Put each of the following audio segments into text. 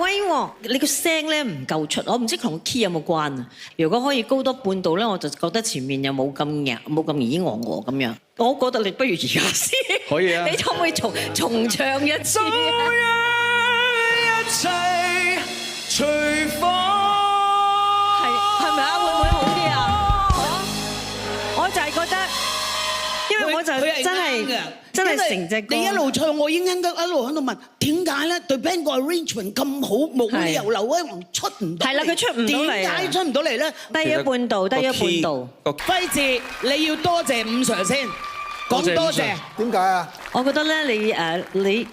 威喎，你個聲咧唔夠出，我唔知同 key 有冇關啊。如果可以高多半度咧，我就覺得前面又冇咁硬，冇咁耳鵝鵝咁樣。我覺得你不如而家先，可以啊。你可唔可以重唱一次？一切隨風。係咪啊？會唔會好啲啊？我就係覺得，因為我就真係成隻歌。你一路唱，我已經一路喺度問點解咧？對 band 個 arrangement 咁好，冇理由劉威煌出唔到嚟。係啦，佢出唔到嚟。點解出唔到嚟咧？低一半度，低一半度。輝志，你要多謝伍 Sir 先，講多謝。點解啊？我覺得咧，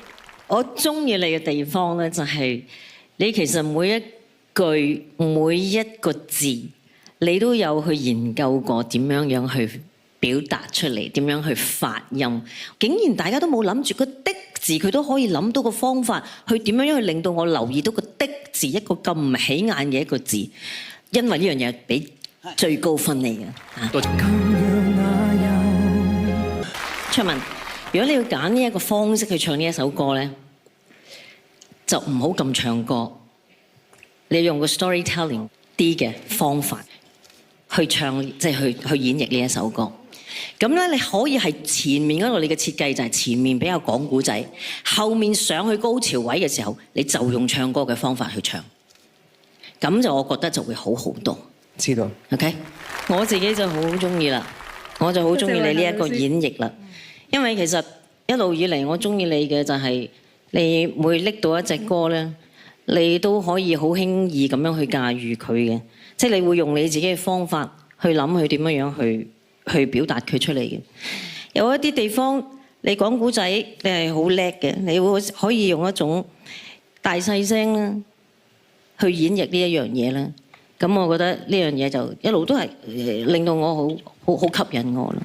我中意你嘅地方咧，就係你其實每一句每一個字，你都有去研究過點樣去表達出嚟，點樣去發音。竟然大家都冇諗住個的字，佢都可以諗到個方法去點樣去令到我留意到個的字，一個咁唔起眼嘅一個字。因為呢樣嘢俾最高分你嘅。多謝。卓文，如果你要揀呢一個方式去唱呢一首歌咧，就唔好咁唱歌，你用個 storytelling 啲嘅方法去唱，即係去演繹呢一首歌。咁咧，你可以係前面嗰度，你嘅設計就係前面比較講古仔，後面上去高潮位嘅時候，你就用唱歌嘅方法去唱。咁就我覺得就會好好多。知道。OK， 我自己就好中意啦，我就好中意你呢一個演繹啦。因為其實一路以嚟，我中意你嘅就係你每拎到一隻歌咧，你都可以好輕易咁樣去駕馭佢嘅，即係你會用你自己嘅方法去諗佢點樣去表達佢出嚟嘅。有一啲地方你講古仔，你係好叻嘅，你會可以用一種大細聲啦去演繹呢一樣嘢啦。咁我覺得呢樣嘢就一路都係令到我好吸引我啦。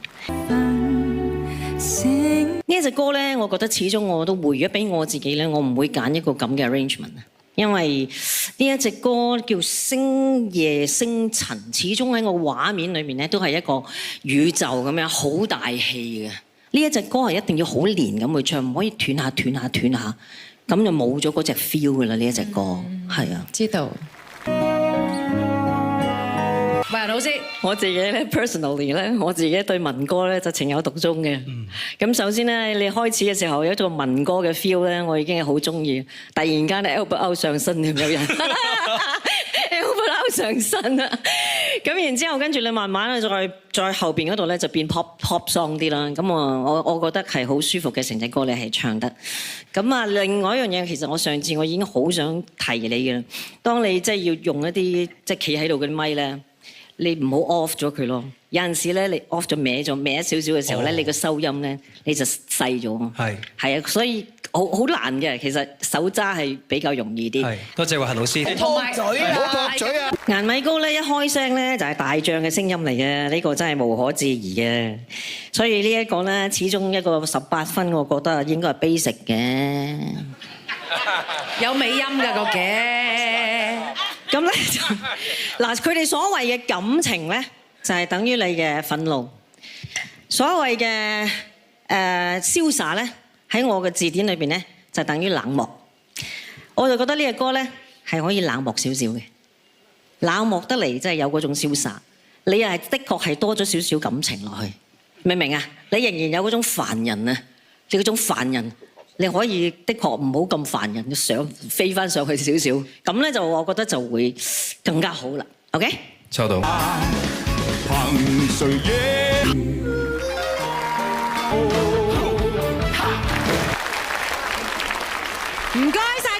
呢一隻歌咧，我覺得始終我都會，如果俾我自己咧，我唔會揀一個咁嘅 arrangement 啊，因為呢一隻歌叫星夜星塵，始終喺我畫面裏面咧都係一個宇宙咁樣好大氣嘅。呢一隻歌係一定要好連咁去唱，唔可以斷下，咁就冇咗嗰隻 feel 噶啦。呢一隻歌係啊，知道。喂，老師，我自己咧 personally 咧，我自己對民歌咧就情有獨鍾嘅。咁首先咧，你開始嘅時候有一種民歌嘅 feel 咧，我已經係好中意。突然間咧 Albert O 上身有人 Albert O 上身啊！咁然之後跟住你慢慢咧再後邊嗰度咧就變 pop song 啲啦。咁我覺得係好舒服嘅成隻歌，你係唱得。咁啊，另外一樣嘢，其實我上次我已經好想提你嘅啦。當你即係要用一啲即係企喺度嗰啲咪咧。你唔好 off 咗佢咯，有陣時咧你 off 咗歪少少嘅時候咧，你個收音咧你就細咗。係啊，所以好難嘅，其實手揸係比較容易啲。多謝慧嫻老師。同埋嘴啊，唔好駁嘴啊！顏米高咧一開聲咧就係大將嘅聲音嚟嘅，呢個真係無可置疑嘅。所以呢一個咧始終一個18分，我覺得應該係 basic 嘅。有尾音㗎個嘅。咁咧就嗱，佢哋所謂嘅感情咧，就係等於你嘅憤怒。所謂嘅瀟灑咧，喺我嘅字典裏邊咧，就等於冷漠。我就覺得呢隻歌咧係可以冷漠少少嘅，冷漠得嚟即係有嗰種瀟灑。你又係的確係多咗少少感情落去，明唔明啊？你仍然有嗰種凡人啊，你嗰種凡人。你可以的確唔好咁煩人，上飛翻上去少少，咁咧就我覺得就會更加好啦。OK？收到。唔該晒。